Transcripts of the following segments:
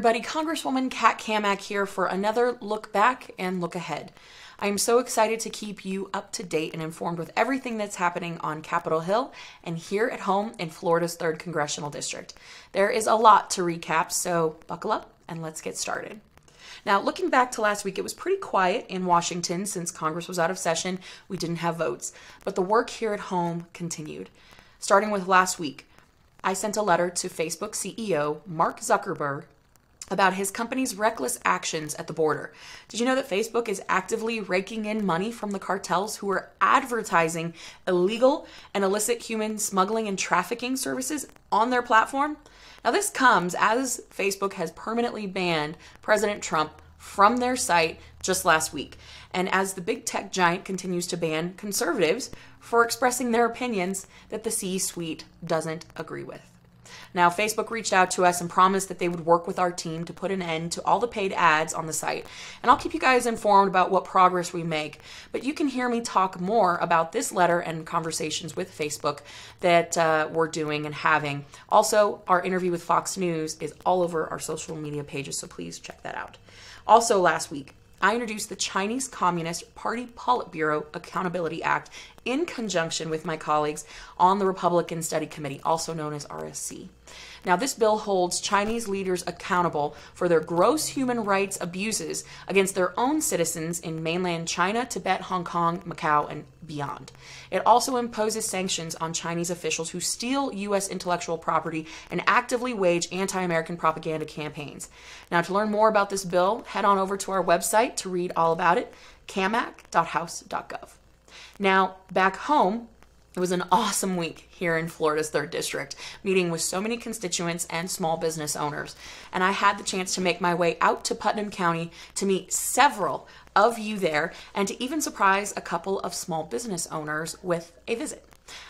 everybody, Congresswoman Kat Cammack here for another look back and look ahead. I am so excited to keep you up to date and informed with everything that's happening on Capitol Hill and here at home in Florida's 3rd Congressional District. There is a lot to recap, so buckle up and let's get started. Now, looking back to last week, it was pretty quiet in Washington since Congress was out of session. We didn't have votes, but the work here at home continued. Starting with last week, I sent a letter to Facebook CEO Mark Zuckerberg about his company's reckless actions at the border. Did you know that Facebook is actively raking in money from the cartels who are advertising illegal and illicit human smuggling and trafficking services on their platform? Now, this comes as Facebook has permanently banned President Trump from their site just last week, and as the big tech giant continues to ban conservatives for expressing their opinions that the C-suite doesn't agree with. Now, Facebook reached out to us and promised that they would work with our team to put an end to all the paid ads on the site. And I'll keep you guys informed about what progress we make. But you can hear me talk more about this letter and conversations with Facebook that we're doing and having. Also, our interview with Fox News is all over our social media pages, so please check that out. Also, last week, I introduced the Chinese Communist Party Politburo Accountability Act in conjunction with my colleagues on the Republican Study Committee, also known as RSC. Now, this bill holds Chinese leaders accountable for their gross human rights abuses against their own citizens in mainland China, Tibet, Hong Kong, Macau, and beyond. It also imposes sanctions on Chinese officials who steal U.S. intellectual property and actively wage anti-American propaganda campaigns. Now, to learn more about this bill, head on over to our website to read all about it, cammack.house.gov. Now, back home, it was an awesome week here in Florida's 3rd District, meeting with so many constituents and small business owners. And I had the chance to make my way out to Putnam County to meet several of you there and to even surprise a couple of small business owners with a visit.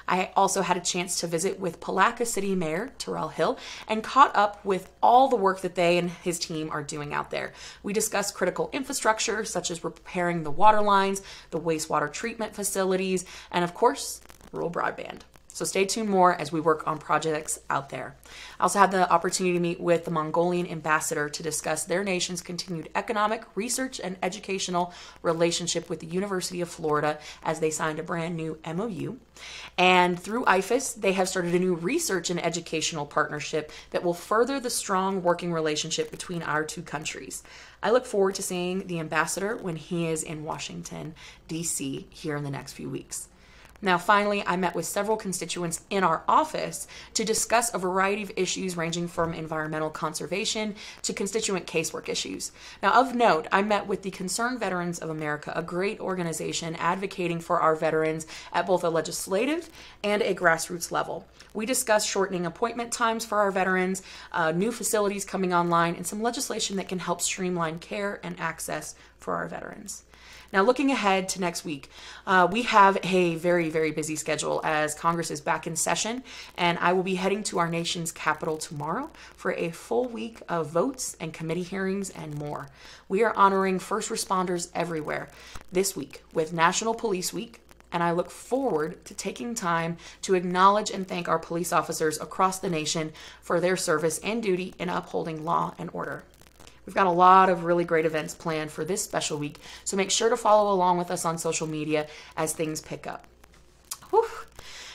I also had a chance to visit with Palatka City Mayor Terrell Hill and caught up with all the work that they and his team are doing out there. We discussed critical infrastructure such as repairing the water lines, the wastewater treatment facilities, and of course, rural broadband. So stay tuned more as we work on projects out there. I also had the opportunity to meet with the Mongolian ambassador to discuss their nation's continued economic, research, and educational relationship with the University of Florida as they signed a brand new MOU. And through IFAS, they have started a new research and educational partnership that will further the strong working relationship between our two countries. I look forward to seeing the ambassador when he is in Washington, D.C. here in the next few weeks. Now, finally, I met with several constituents in our office to discuss a variety of issues ranging from environmental conservation to constituent casework issues. Now, of note, I met with the Concerned Veterans of America, a great organization advocating for our veterans at both a legislative and a grassroots level. We discussed shortening appointment times for our veterans, new facilities coming online, and some legislation that can help streamline care and access for our veterans. Now, looking ahead to next week, we have a very, very busy schedule as Congress is back in session, and I will be heading to our nation's capital tomorrow for a full week of votes and committee hearings and more. We are honoring first responders everywhere this week with National Police Week, and I look forward to taking time to acknowledge and thank our police officers across the nation for their service and duty in upholding law and order. We've got a lot of really great events planned for this special week, so make sure to follow along with us on social media as things pick up. Whew.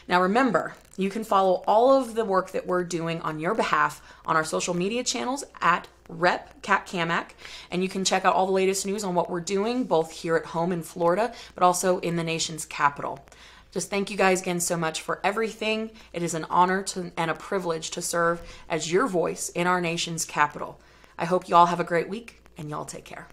Now remember, you can follow all of the work that we're doing on your behalf on our social media channels at Rep. Kat Cammack, and you can check out all the latest news on what we're doing, both here at home in Florida, but also in the nation's capital. Just thank you guys again so much for everything. It is an honor and a privilege to serve as your voice in our nation's capital. I hope you all have a great week, and y'all take care.